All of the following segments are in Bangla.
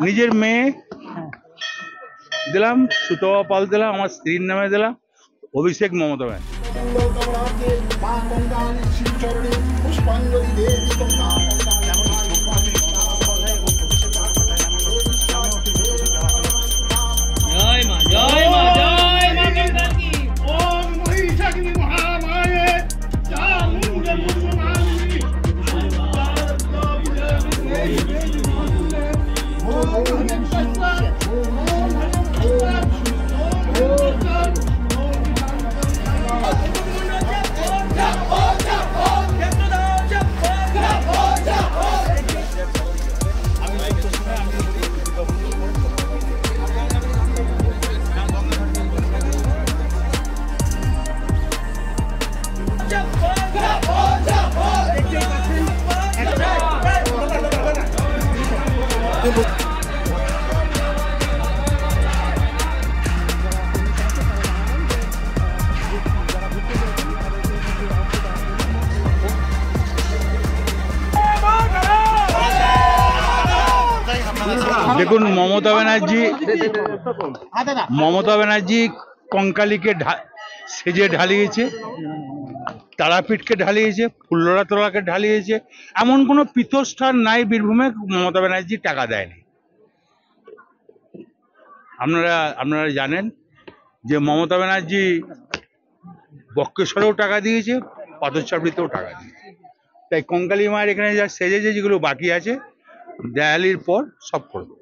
নিজের মেয়ে দিলাম, সুতপা পাল দিলাম, আমার স্ত্রীর নামে দিলাম অভিষেক মমতা ব্যানার্জি। জয় মা, জয় মা, জয় মা গঙ্গা কি। ওম মহিষাগ্নি মহামায়ে চামুণ্ডে মুন্ডমালিনী দেখুন, মমতা ব্যানার্জি কঙ্কালীকে সেজে ঢালিয়েছে, তারাপীঠকে ঢালিয়েছে, ফুল্লরা তোলাকে ঢালিয়েছে। এমন কোনো পীঠস্থান নাই বীরভূমে মমতা ব্যানার্জি টাকা দেয়নি। আপনারা জানেন যে মমতা ব্যানার্জি বক্রেশ্বরেও টাকা দিয়েছে, পাথরচাপড়িতেও টাকা দিয়েছে। তাই কঙ্কালী মায়ের এখানে যা সেজেছে, যেগুলো বাকি আছে দেয়ালির পর সব করবে।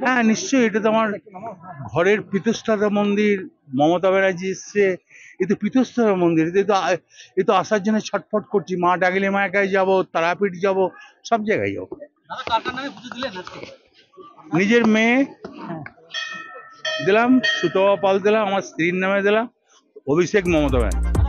হ্যাঁ, নিশ্চয়ই। এটা তো আমার ঘরের পীতস্থাতা মন্দির। মমতা ব্যানার্জি এসছে, এ তো পীতস্থাতা মন্দির। এ তো আসার জন্য ছটফট করছি। মা ডাকলে মায়ের কাছে যাবো, তারাপীঠ যাবো, সব জায়গায় যাবো। নিজের মেয়ে দিলাম, সুতপা পাল দিলাম, আমার স্ত্রীর নামে দিলাম অভিষেক মমতা ব্যানার্জি।